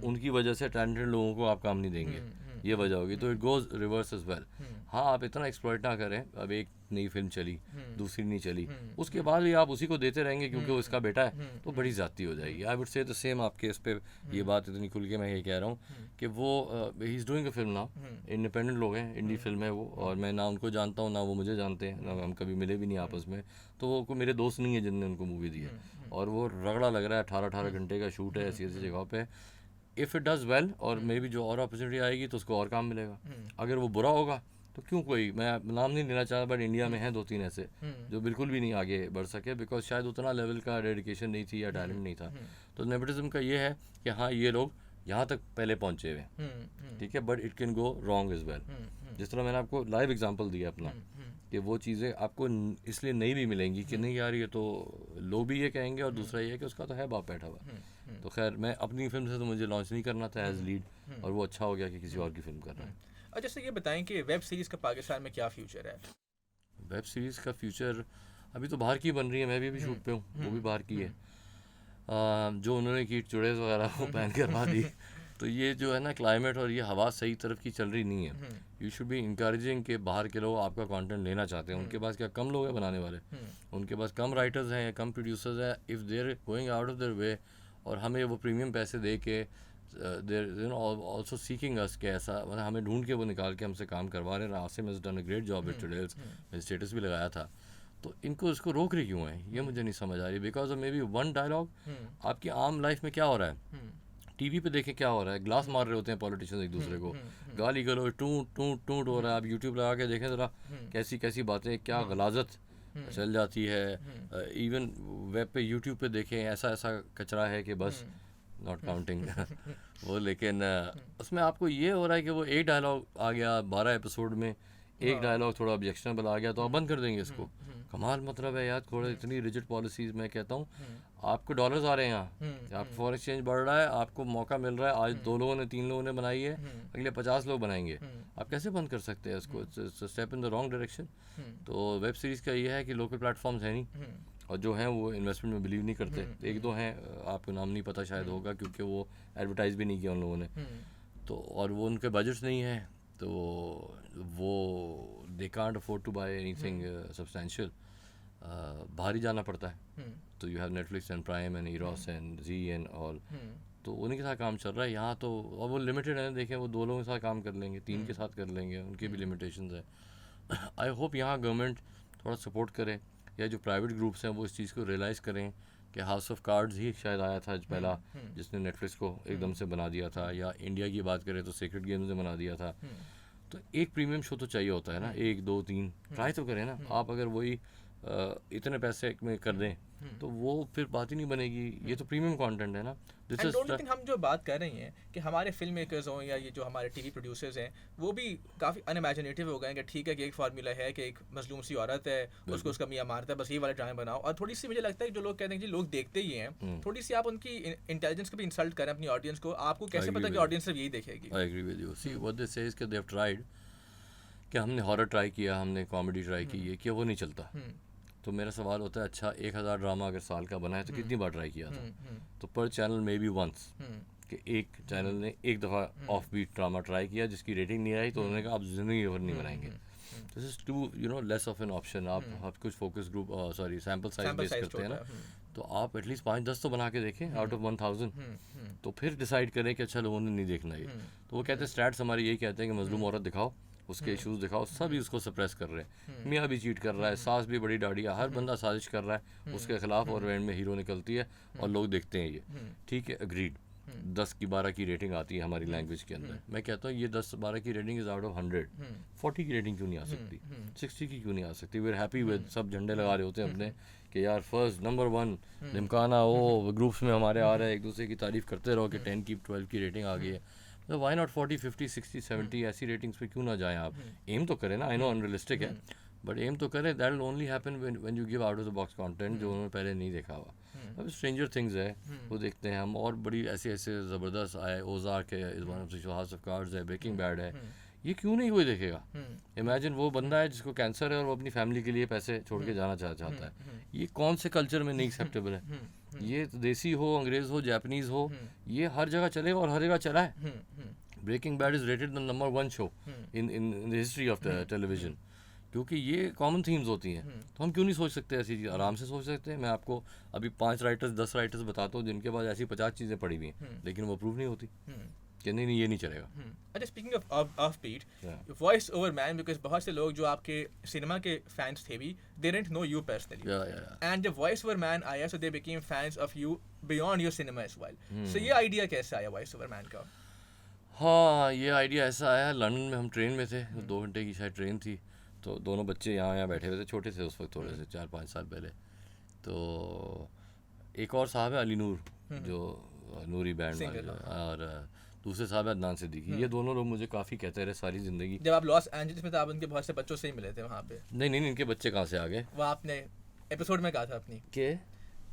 उनकी वजह से टैलेंटेड लोगों को आप काम नहीं देंगे, ये वजह होगी। तो it goes reverse as well. हाँ, आप इतना एक्सप्लॉइट ना करें। अब एक नई फिल्म चली, दूसरी नहीं चली, उसके बाद भी आप उसी को देते रहेंगे क्योंकि वो इसका बेटा है, तो बड़ी ज़्यादती हो जाएगी। I would say the same आपके इस पे ये बात इतनी खुल के मैं ये कह रहा हूँ कि वो he is doing a film now, independent लोग हैं, इंडी फिल्म है वो, और मैं ना उनको जानता हूँ ना वो मुझे जानते हैं, ना हम कभी मिले भी नहीं आपस में। तो वो मेरे दोस्त नहीं है जिनने उनको मूवी दी है, और वो रगड़ा लग रहा है। 18 घंटे का शूट है ऐसी जगह पे। इफ़ इट डज़ वेल, और मे बी जो और अपॉर्चुनिटी आएगी तो उसको और काम मिलेगा। अगर वो बुरा होगा तो क्यों, कोई मैं नाम नहीं लेना चाहता, बट इंडिया में हैं 2-3 ऐसे जो बिल्कुल भी नहीं आगे बढ़ सके, बिकॉज शायद उतना लेवल का डेडिकेशन नहीं थी या टैलेंट नहीं था। तो नेपोटिज्म का ये है कि हाँ ये लोग यहाँ तक पहले पहुँचे हुए, ठीक है, but it can go wrong is well. जिस तरह मैंने आपको लाइव एग्जांपल दिया अपना, कि वो चीज़ें आपको इसलिए नहीं भी मिलेंगी कि नहीं यार ये तो लोग भी ये कहेंगे, और दूसरा ये है कि उसका तो है बाप बैठा हुआ। तो खैर मैं अपनी फिल्म से तो मुझे लॉन्च नहीं करना था एज लीड, और वो अच्छा हो गया कि किसी और की फिल्म कर रहा है। और जैसे ये बताएं कि वेब सीरीज़ का पाकिस्तान में क्या फ्यूचर है? वेब सीरीज़ का फ्यूचर अभी तो बाहर की बन रही है, मैं भी अभी शूट पे हूँ, वो भी बाहर की है। जो उन्होंने की चुड़ैल वगैरह वो पहन करवा दी, तो ये जो है ना क्लाइमेट और ये हवा सही तरफ की चल रही नहीं है। यू शुड बी इंकरेजिंग कि बाहर के लोग आपका कंटेंट लेना चाहते हैं। उनके पास क्या कम लोग हैं बनाने वाले, उनके पास कम राइटर्स हैं या कम प्रोड्यूसर्स हैं। If there going out of their way, और हमें वो प्रीमियम पैसे दे के देर ऑल्सो सीकिंग अस के ऐसा, मतलब हमें ढूंढ के वो निकाल के हमसे काम करवा रहे हैं। Asim has done a great job with Churails, मैंने स्टेटस भी लगाया था। तो इनको इसको रोक रही क्यों है, ये मुझे नहीं समझ आ रही। Because of maybe one dialogue. आपकी आम लाइफ में क्या हो रहा है, टीवी पे देखें क्या हो रहा है, ग्लास मार रहे होते हैं पॉलिटिशियंस एक दूसरे को, गाली गलो टूट टूट टूट हो रहा है। आप यूट्यूब लगा के देखें ज़रा कैसी कैसी बातें, क्या गलाजत चल जाती है। इवन वेब पे यूट्यूब पे देखें ऐसा ऐसा कचरा है कि बस नॉट काउंटिंग वो, लेकिन उसमें आपको ये हो रहा है कि वो एक डायलॉग आ गया 12 एपिसोड में, एक डायलॉग थोड़ा ऑब्जेक्शनबल आ गया तो आप बंद कर देंगे इसको। कमाल मतलब है यार, थोड़ा इतनी रिजिड पॉलिसीज़। मैं कहता हूँ आपको डॉलर्स आ रहे हैं यहाँ, आपको फॉरेन एक्सचेंज बढ़ रहा है, आपको मौका मिल रहा है। आज 2 लोगों ने 3 लोगों ने बनाई है, अगले 50 लोग बनाएंगे, आप कैसे बंद कर सकते हैं इसको? It's step in the wrong direction. तो वेब सीरीज़ का ये है कि लोकल प्लेटफॉर्म्स हैं नहीं, और जो हैं वो इन्वेस्टमेंट में बिलीव नहीं करते। एक दो हैं, आपको नाम नहीं पता शायद होगा, क्योंकि वो एडवर्टाइज़ भी नहीं किया उन लोगों ने, तो और वो उनके बजट्स नहीं है, तो वो they can't afford to buy anything substantial, बाहर ही जाना पड़ता है। तो you have Netflix and Prime and Eros and Zee and all, तो उन्हीं के साथ काम चल रहा है यहाँ तो। और वो लिमिटेड है, देखें वो 2 लोगों के साथ काम कर लेंगे, 3 के साथ कर लेंगे, उनकी भी लिमिटेशंस है। आई होप यहाँ गवर्नमेंट थोड़ा सपोर्ट करे, या जो प्राइवेट ग्रुप्स हैं वो इस चीज़ को रियलाइज़ करें कि हाउस ऑफ कार्ड्स ही शायद आया था पहला जिसने नेटफ्लिक्स को एकदम से बना दिया था, या इंडिया की बात करें तो सीक्रेट गेम्स ने बना दिया था। तो एक प्रीमियम शो तो चाहिए होता है ना, 1 2 3 ट्राई तो करें ना आप। अगर वही इतने पैसे में कर दें तो वो फिर बात ही नहीं बनेगी। ये तो प्रीमियम कंटेंट है ना। This and is only thing हम जो बात कर रहे हैं कि हमारे फिल्म मेकर्स हों या ये जो हमारे टीवी प्रोड्यूसर्स हैं वो भी काफ़ी अनइमेजिनेटिव हो गए हैं कि ठीक है कि एक फार्मूला है कि एक मजलूम सी औरत है, उसको उसका मियाँ मारता है, बस ये वाले ड्रामे बनाओ। और थोड़ी सी मुझे लगता है कि जो लोग कहते हैं कि लोग देखते ही हैं, थोड़ी सी आप उनकी इंटेलिजेंस को भी इंसल्ट करें अपनी ऑडियंस को। आपको कैसे पता कि ऑडियंस सिर्फ यही देखेगी? I agree with you. See what they say is कि दे हैव ट्राइड, कि हमने हॉरर ट्राई किया, हमने कॉमेडी ट्राई की, ये कि वो नहीं चलता। तो मेरा सवाल होता है, अच्छा 1000 ड्रामा अगर साल का बना है तो कितनी बार ट्राई किया था? तो पर चैनल मे बी वंस, कि एक चैनल ने एक दफ़ा ऑफ बीट ड्रामा ट्राई किया जिसकी रेटिंग नहीं आई, तो उन्होंने कहा आप ज़िंदगी भर नहीं बनाएंगे। This is too less of an option. आप कुछ focus group sorry sample size base करते हैं ना, तो आप एटलीस्ट 5-10 तो बना के देखें आउट ऑफ 1000, तो फिर डिसाइड करें कि अच्छा लोगों ने नहीं देखना ये। तो वो कहते हैं स्टैट्स हमारे यही कहते हैं कि मजलूम औरत दिखाओ, उसके इश्यूज दिखाओ, सभी उसको सप्रेस कर रहे हैं। मियाँ भी चीट कर रहा है, सास भी बड़ी डाढ़ी है, हर बंदा साजिश कर रहा है उसके खिलाफ, और एंड में हीरो निकलती है और लोग देखते हैं ये। ठीक है, अग्रीड। 10 की 12 की रेटिंग आती है हमारी लैंग्वेज के अंदर। मैं कहता हूँ ये 10-12 की रेटिंग इज आउट ऑफ 100, 40 की रेटिंग क्यों नहीं आ सकती, 60 की क्यों नहीं आ सकती? वी आर हैप्पी विद, सब झंडे लगा रहे होते हैं अपने कि यार फर्स्ट नंबर 1 निमकाना, वो ग्रुप्स में हमारे आ रहे हैं, एक दूसरे की तारीफ करते रहो कि 10 की 12 की रेटिंग आ गई है। तो वाई नॉट 40 50 60 70 ऐसी रेटिंग्स पे क्यों ना जाएं आप? एम तो करें ना, आई नो अनरियलिस्टिक है, बट एम तो करें। That will only happen when you give out of the box content जो उन्होंने पहले नहीं देखा हुआ। अब स्ट्रेंजर थिंग्स है वो देखते हैं हम, और बड़ी ऐसे ऐसे ज़बरदस्त आए, ओज़ार्क है, is one of the house of cards है, ब्रेकिंग बैड है, ये क्यों नहीं कोई देखेगा? इमेजिन वो बंदा है जिसको कैंसर है और वो अपनी फैमिली के लिए पैसे छोड़ के जाना चाहता है, ये कौन से कल्चर में नहीं एक्सेप्टेबल है? ये देसी हो, अंग्रेज़ हो, जापानीज़ हो, ये हर जगह चलेगा और हर जगह चला है। Breaking Bad is rated the number 1 show in the history of television, क्योंकि ये कॉमन थीम्स होती हैं। तो हम क्यों नहीं सोच सकते ऐसी चीज़? आराम से सोच सकते हैं। मैं आपको अभी 5 राइटर्स 10 राइटर्स बताता हूँ जिनके पास ऐसी 50 चीज़ें पड़ी हुई हैं, लेकिन वो अप्रूव नहीं होती कि नहीं ये नहीं चलेगा। अच्छा, speaking of beat, voice over man, because बहुत से लोग जो आपके सिनेमा के फैंस थे भी, they didn't know you personally, and जब वॉइस ओवर मैन आया so they became fans of you beyond your cinema as well. सो ये आइडिया कैसे आया वॉइस ओवर मैन का? हाँ, ये आइडिया ऐसा आया, लंदन में हम ट्रेन में थे, 2 घंटे की शायद ट्रेन थी, तो दोनों बच्चे यहाँ बैठे हुए थे, छोटे थे उस वक्त, थोड़े से 4-5 साल पहले। तो एक और साहब है अली नूर, जो नूरी बैंड वाले, और दूसरे साहब है अदनान सिद्दीकी। ये दोनों लोग मुझे काफ़ी कहते रहे सारी ज़िंदगी। जब आप लॉस एंजलिस में थे, आप उनके बहुत से बच्चों से ही मिले थे वहाँ पे? नहीं, इनके बच्चे कहाँ से आ गए? वो आपने एपिसोड में कहा था अपनी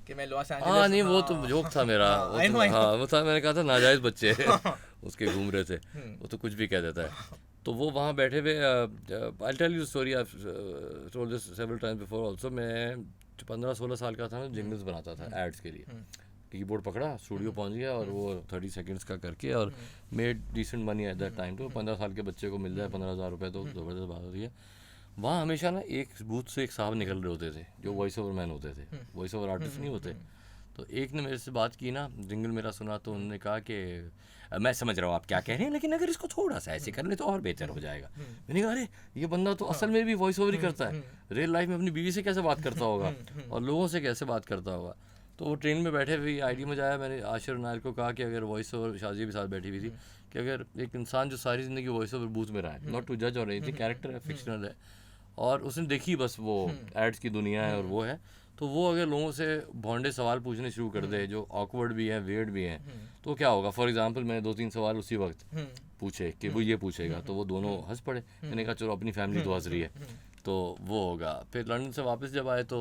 कि मैं लॉस एंजलिस। हाँ नहीं, वो तो जोक था मेरा। हाँ वो था, मैंने कहा था नाजायज़ बच्चे उसके घूम रहे थे, वो तो कुछ भी कह देता है। तो वो वहाँ बैठे हुए, I tell you story, I told this several times before also. मैं 15-16 साल का था ना, जिंगल्स बनाता था एड्स के लिए। कीबोर्ड पकड़ा, स्टूडियो पहुंच गया, और वो 30 सेकंड्स का करके, और made decent money at that time. तो 15 साल के बच्चे को मिल जाए 15,000 रुपये तो ज़बरदस्त बात होती है। वहाँ हमेशा ना एक बूथ से एक साहब निकल रहे होते थे जो वॉइस ओवर मैन होते थे, वॉइस ओवर आर्टिस्ट नहीं होते। तो एक ने मेरे से बात की ना, जिंगल मेरा सुना, तो उन्होंने कहा कि मैं समझ रहा हूँ आप क्या कह रहे हैं, लेकिन अगर इसको थोड़ा सा ऐसे कर ले तो और बेहतर हो जाएगा। मैंने कहा अरे ये बंदा तो असल में भी वॉइस ओवर ही करता है, रियल लाइफ में अपनी बीवी से कैसे बात करता होगा और लोगों से कैसे बात करता होगा। तो वो ट्रेन में बैठे हुए आइडिया में जाया, मैंने आशिर नायर को कहा कि अगर वॉइस ओवर, शाजी भी साथ बैठी हुई थी, कि अगर एक इंसान जो सारी ज़िंदगी वॉइस ओवर बूथ में रहा है, नॉट टू जज और एनीथिंग, कैरेक्टर है, फिक्शनल है, और उसने देखी बस वो एड्स की दुनिया है और वो है, तो वो अगर लोगों से भोंडे सवाल पूछने शुरू कर दे जो ऑकवर्ड भी हैं, वियर्ड भी हैं, तो क्या होगा? फॉर एग्जांपल मैंने 2-3 सवाल उसी वक्त पूछे कि वो ये पूछेगा, तो वो दोनों हंस पड़े। मैंने कहा चलो अपनी फैमिली तो हंस रही है, तो वो होगा। फिर लंदन से वापस जब आए तो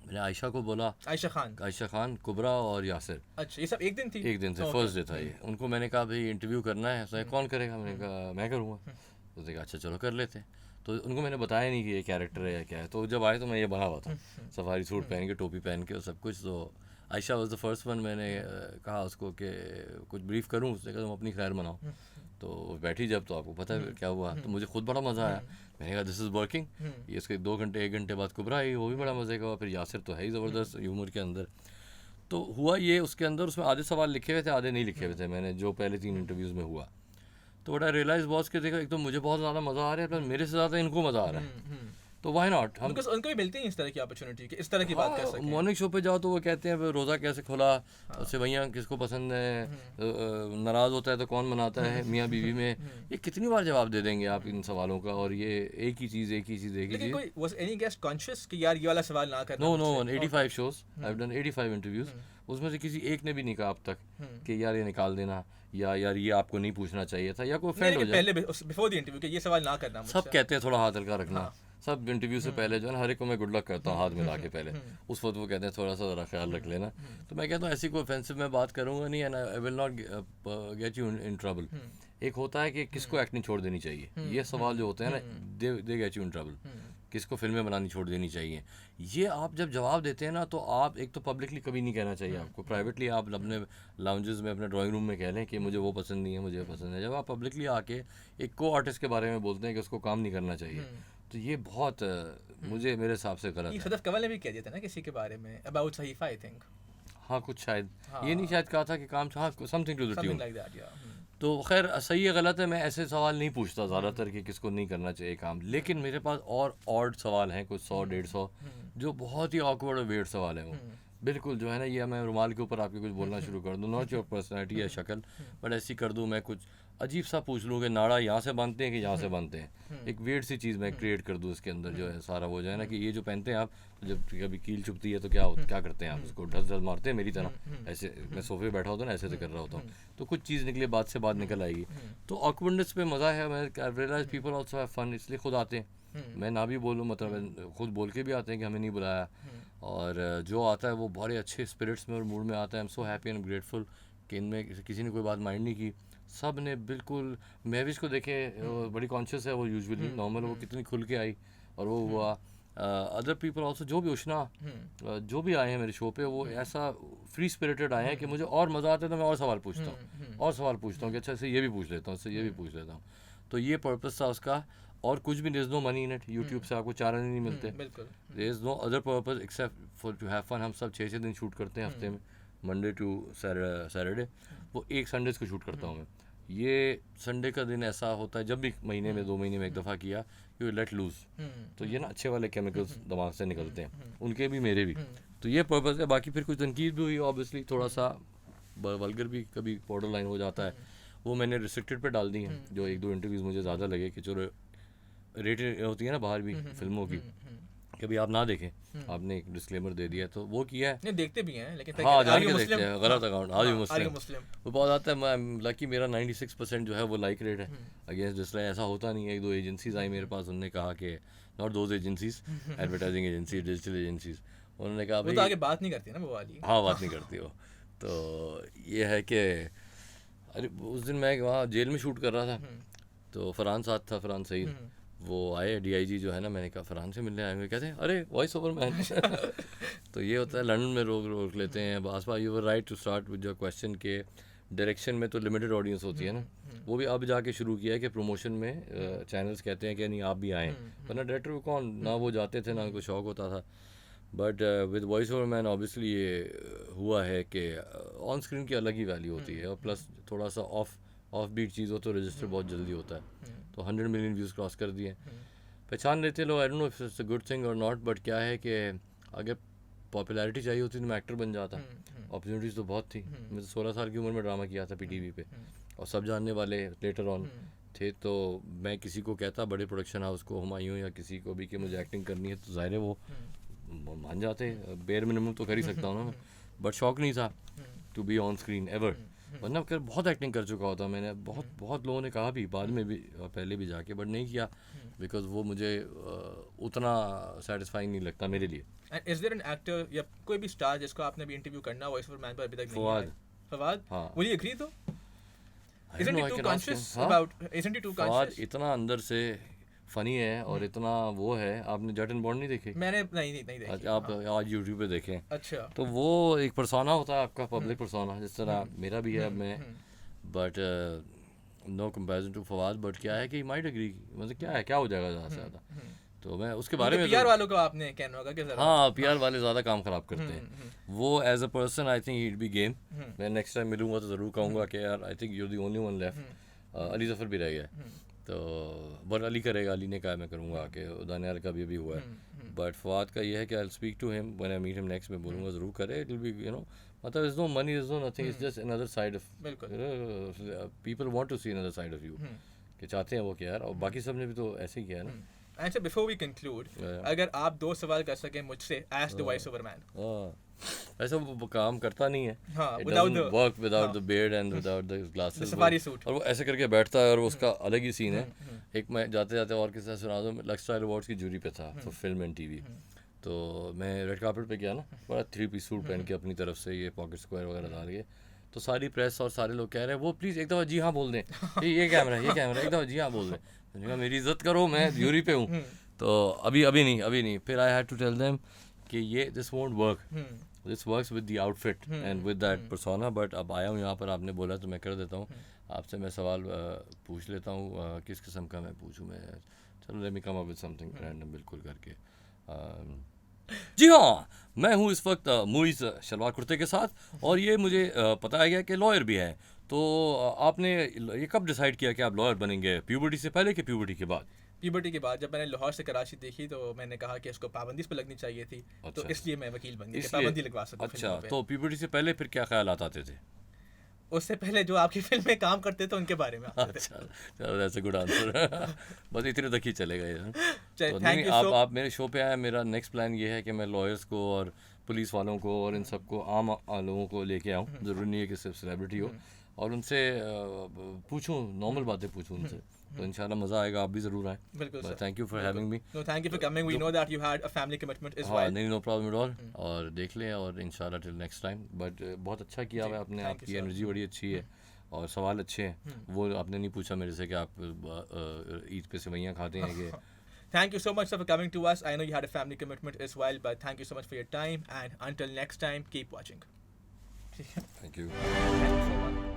मैंने आयशा को बोला, आयशा खान, कुबरा और यासिर। अच्छा, ये सब एक दिन थी? एक दिन से, फर्स्ट डे था ये। उनको मैंने कहा भाई इंटरव्यू करना है। उसने कौन करेगा? मैंने कहा मैं करूँगा। उसने कहा अच्छा चलो कर लेते हैं। तो उनको मैंने बताया नहीं कि ये कैरेक्टर है या क्या है। तो जब आए तो मैं ये बना हुआ था, सफारी सूट पहन के, टोपी पहन के और सब कुछ। तो Ayesha was the first one. मैंने कहा उसको कि कुछ ब्रीफ करूँ। उसने कहा तुम अपनी खैर मनाओ। तो बैठी जब, तो आपको पता है क्या हुआ। तो मुझे खुद बड़ा मज़ा आया। मैंने कहा दिस इज़ वर्किंग। ये इसके 2 घंटे 1 घंटे बाद कुबरा आई, वो भी बड़ा मज़े का हुआ। फिर यासिर तो है ही ज़बरदस्त ह्यूमर के अंदर। तो हुआ ये, उसके अंदर उसमें आधे सवाल लिखे हुए थे, आधे नहीं लिखे हुए थे। मैंने जो पहले 3 इंटरव्यूज़ में हुआ, तो बड़ा रियलाइज़ बॉस के देखा, एक तो मुझे बहुत ज़्यादा मज़ा आ रहा है, पर मेरे से ज़्यादा इनको मज़ा आ रहा है। तो वाई नॉट, हम उनको भी मिलती है इस तरह की अपॉर्चुनिटी कि इस तरह की बात कर सकें। मॉर्निंग शो पे जाओ तो वो कहते हैं रोज़ा कैसे खुला, सेवैयाँ किसको पसंद है, नाराज़ होता है तो कौन मनाता है, मियाँ बीवी में। ये कितनी बार जवाब दे देंगे आप इन सवालों का? और ये एक ही चीज़। लेकिन कोई वाज एनी गेस्ट कॉन्शियस कि यार ये वाला सवाल ना करना? No 85 shows, I have done 85 interviews. उसमें से किसी एक ने भी नहीं कहा अब तक कि यार ये निकाल देना, या यार ये आपको नहीं पूछना चाहिए था, या कोई फ्रेंड हो जाए पहले बिफोर द इंटरव्यू कि ये सवाल ना करना मुझसे। सब कहते हैं थोड़ा हाथ हल्का रखना। सब इंटरव्यू से पहले जो है ना, हर एक को मैं गुड लक करता हूँ हाथ मिला के पहले। उस वक्त वो कहते हैं थोड़ा सा ज़रा ख्याल रख लेना। तो मैं कहता हूँ ऐसी कोई ऑफेंसिव मैं बात करूँगा नहीं, and I will not get you in trouble. एक होता है कि किसको एक्टिंग छोड़ देनी चाहिए, ये सवाल जो होते हैं ना, they get you in trouble. किसको फिल्में बनानी छोड़ देनी चाहिए, ये आप जब जवाब देते हैं ना, तो आप एक तो पब्लिकली कभी नहीं कहना चाहिए आपको। प्राइवेटली आप अपने लाउंजेस में, अपने ड्राइंग रूम में कह लें कि मुझे वो पसंद नहीं है, मुझे पसंद है। जब आप पब्लिकली आके एक को आर्टिस्ट के बारे में बोलते हैं कि उसको काम नहीं करना चाहिए, तो ये बहुत मुझे, मेरे हिसाब से गलत है। सदफ कंवल ने भी कह दिया था ना किसी के बारे में, अबाउट सहीफा आई थिंक। हाँ कुछ शायद, ये नहीं शायद कहा था कि काम, हाँ something to the tune. Like that, या। तो खैर सही है गलत है, मैं ऐसे सवाल नहीं पूछता ज़्यादातर कि किसको नहीं करना चाहिए काम। लेकिन मेरे पास और ऑड सवाल हैं कुछ 100-150 जो बहुत ही ऑकवर्ड और वेird सवाल हैं। वो बिल्कुल जो है ना, ये मैं रुमाल के ऊपर आपके कुछ बोलना शुरू कर दूँ, नॉट योर पर्सनैलिटी या शक्ल, बट ऐसी कर दूँ मैं कुछ अजीब सा पूछ लूँ कि नाड़ा यहाँ से बांधते हैं कि यहाँ से बांधते हैं। एक वेird सी चीज़ मैं क्रिएट कर दूँ इसके अंदर, जो है सारा वो जो है ना कि ये जो पहनते हैं आप, जब कभी कील चुभती है तो क्या करते हैं आप? उसको ढस ढस मारते हैं मेरी तरह। ऐसे मैं सोफे बैठा होता हूँ ना, ऐसे से कर रहा होता हूँ, तो कुछ चीज़ निकले, बात से बात निकल आएगी। तो ऑकवर्डनेस पे मज़ा है। मैं realise people also have fun, इसलिए खुद आते हैं। मैं ना भी बोलूँ, मतलब खुद बोल के भी आते हैं कि हमें नहीं बुलाया। और जो आता है वो बड़े अच्छे स्पिरिट्स में और मूड में आता है। I am so happy and grateful कि इनमें किसी ने कोई बात माइंड नहीं की। सब ने बिल्कुल, महविश को देखे, बड़ी कॉन्शियस है वो, यूजुअली नॉर्मल, वो कितनी खुल के आई और वो हुआ। अदर पीपल ऑल्सो, जो भी उष्णा, जो भी आए हैं मेरे शो पे, वो ऐसा फ्री स्पिरिटेड आए हैं कि मुझे और मज़ा आता है। तो मैं और सवाल पूछता हूँ कि अच्छा इससे ये भी पूछ लेता हूँ, इससे ये भी पूछ लेता हूँ। तो ये पर्पस था उसका, और कुछ भी। There is no money in it. YouTube से आपको 4 आने नहीं मिलते। There is no other purpose except for to have fun. हम सब 6-6 दिन शूट करते हैं हफ्ते में, मंडे टू सैटरडे। वो एक संडेज़ को शूट करता हूँ मैं। ये संडे का दिन ऐसा होता है, जब भी महीने में 2 महीने में एक दफ़ा किया, यू लेट लूज। तो ये ना अच्छे वाले केमिकल्स दिमाग से निकलते हैं, उनके भी मेरे भी। तो ये पर्पस है। बाकी फिर कुछ तनकीद भी हुई ऑब्वियसली, थोड़ा सा वल्गर भी कभी बॉर्डर लाइन हो जाता है, वो मैंने रिस्ट्रिक्टेड पे डाल दी हैं। जो 1-2 इंटरव्यूज़ मुझे ज़्यादा लगे कि जो रेटेड होती है ना बाहर भी फिल्मों की, कभी आप ना देखें, आपने एक डिस्क्लेमर दे दिया, तो वो किया है। नहीं देखते भी हैं, लेकिन हाँ जान के देखते हैं, गलत अकाउंट, आज भी मुस्लिम वो बहुत आता है। मैं लकी, मेरा 96% जो है वो लाइक रेट है अगेंस्ट डिसलाइक। ऐसा होता नहीं है। 1-2 एजेंसीज आई मेरे पास, उन्होंने कहा कि not those agencies, advertising agency, digital agencies, उन्होंने कहा भाई तो आगे बात नहीं करती ना वो वाली। हाँ बात नहीं करती वो। तो ये है कि अरे उस दिन मैं वहाँ जेल में शूट कर रहा था, तो फरहान साथ था, फरहान सईद, वो आए DIG जो है ना। मैंने कहा फरहान से मिलने आए हुए, कहते हैं अरे वॉइस ओवर मैन। तो ये होता है, लंदन में रोक लेते हैं। बासपा you were right to start with your question के डायरेक्शन में तो लिमिटेड ऑडियंस होती है ना। वो भी अब जाके शुरू किया है कि प्रमोशन में चैनल्स कहते हैं कि नहीं आप भी आएँ, वरना डायरेक्टर को कौन, ना वो जाते थे ना उनको शौक होता था। But with voice over man obviously ये हुआ है कि ऑन स्क्रीन की अलग ही वैल्यू होती है, और प्लस थोड़ा सा ऑफ बीट चीज़ हो तो रजिस्टर बहुत जल्दी होता है। तो 100 मिलियन व्यूज़ क्रॉस कर दिए, पहचान लेते लोग। I don't know if it's a good thing और नॉट, बट क्या है कि अगर पॉपुलैरिटी चाहिए होती तो मैं एक्टर बन जाता। अपॉर्चुनिटीज़ तो बहुत थी। मैंने 16 साल की उम्र में ड्रामा किया था PTV पे, और सब जानने वाले लेटर ऑन थे तो मैं किसी को कहता बड़े प्रोडक्शन हाउस को, हुमायूं या किसी को भी कि मुझे एक्टिंग करनी है, तो ज़ाहिर है वो मान जाते। बेयर मिनिमम तो कर ही सकता हूँ ना, बट शौक नहीं था to be on screen ever. वरना कर बहुत एक्टिंग कर चुका होता मैंने, बहुत लोगों ने कहा भी बाद में भी, पहले भी जाके, बट नहीं किया बिकॉज वो मुझे उतना सेटिस्फाइंग नहीं लगता मेरे लिए। And is there an actor या कोई भी स्टार जिसको आपने भी इंटरव्यू करना वॉइस ओवर मैन पर अभी तक नहीं फवाद। आया? फवाद, हाँ। विल यू एग्री दो? I don't Isn't know, he I too can ask him. conscious हाँ? about? Isn't he too Fawad conscious? इतना अंदर से फनी है और इतना वो है। आपने जट एंड बॉन्ड नहीं देखे? मैंने नहीं देखी। आज आप आज यूट्यूब पे देखें अच्छा। तो वो एक परसोना होता है आपका, पब्लिक परसोना, जिस तरह मेरा भी है। मैं but no comparison to Fawad, but क्या है कि माइट एग्री, मतलब क्या है, क्या हो जाएगा ज़्यादा से ज़्यादा। तो मैं उसके बारे में पीआर वालों को आपने कहना होगा कि जरा। हाँ, पीआर वाले ज़्यादा काम ख़राब करते हैं। वो as a person I think he'd be game. मैं नेक्स्ट टाइम मिलूंगा तो ज़रूर कहूँगा कि यार I think you are the only one left. Ali Zafar भी रह गया तो, बट अली करेगा, अली ने कहा मैं करूँगा, कि दानियाल का भी अभी हुआ है। बट फवाद का ये है कि I will speak to him when I meet him next. मैं बोलूँगा ज़रूर करे, it will be you know, मतलब is no money, is no nothing, is just another side of, people want to see another side of you, कि चाहते हैं वो कि यार, और बाकी सब ने भी तो ऐसे ही किया है ना। And so before we conclude, अगर आप 2 सवाल कर सकें मुझसे as the voice over man. ऐसा वो काम करता नहीं है। हाँ, It without doesn't the work without the beard and without the glasses. safari suit. और वो ऐसे करके बैठता है और वो उसका अलग ही सीन है। एक मैं जाते जाते और किसी सुना दूँ, लक्सस्टाइल अवार्ड्स की जूरी पे था फॉर फिल्म एंड टीवी। तो मैं रेड कार्पेट पे गया ना, बड़ा 3-piece सूट पहन के अपनी तरफ से, ये पॉकेट स्क्वायर वगैरह डाल के, तो सारी प्रेस और सारे लोग कह रहे हैं वो प्लीज़ एक दफ़ा जी हाँ बोल दें, ये कैमरा एक दफ़ा जी हाँ बोल दें। मैंने कहा मेरी इज्जत करो, मैं जूरी पे हूँ। तो अभी नहीं। फिर I had to tell them कि ये this won't work, this works with the outfit and with that persona. But अब आया हूँ यहाँ पर, आपने बोला तो मैं कर देता हूँ। आपसे मैं सवाल पूछ लेता हूँ, किस किस्म का मैं पूछूँ? मैं चलो let me come up with something random बिल्कुल करके। जी हाँ, मैं हूँ इस वक्त मुइज़ शलवार कुर्ते के साथ, और ये मुझे पता है गया कि लॉयर भी है। तो आपने ये कब डिसाइड किया कि आप लॉयर बनेंगे? प्यूबर्टी से पहले कि प्यूबर्टी के बाद? प्यूबर्टी के बाद। जब मैंने लाहौर से कराची देखी तो मैंने कहा कि इसको पाबंदी इस पर लगनी चाहिए थी। अच्छा। तो इसलिए मैं वकील बन गया कि पाबंदी लगवा सकूं। अच्छा, तो प्यूबर्टी से पहले फिर क्या ख्याल आते थे? उससे पहले जो आपकी फिल्म में काम करते थे उनके बारे में आते थे। अच्छा, चलो दैट्स अ गुड आंसर। बस इतने तक ही चलेगा ये। तो थैंक नहीं, यू। आप मेरे शो पे आए। मेरा नेक्स्ट प्लान ये है कि मैं लॉयर्स को और पुलिस वालों को और इन सबको, आम लोगों को लेके आऊँ। ज़रूरी नहीं है कि सिर्फ सेलिब्रिटी हो, और उनसे पूछूं, नॉर्मल बातें पूछूं उनसे। तो इंशाल्लाह मज़ा आएगा। आप भी ज़रूर आएँ। बिल्कुल। Thank you for having me. No, thank you for coming. We know that you had a family commitment as हाँ, वेल। नहीं, नो प्रॉब्लम एट ऑल। और देख लें, और इंशाल्लाह टिल नेक्स्ट टाइम। बट बहुत अच्छा किया हुआ आपने, आपकी एनर्जी बड़ी अच्छी है और सवाल अच्छे हैं। वो आपने नहीं पूछा मेरे से कि आप ईद पे सेवइयाँ खाते हैं कि। Thank you so much for coming to us. I know you had a family commitment as well, but thank you so much for your time. And until next time, keep watching. Thank you. Thank you so much.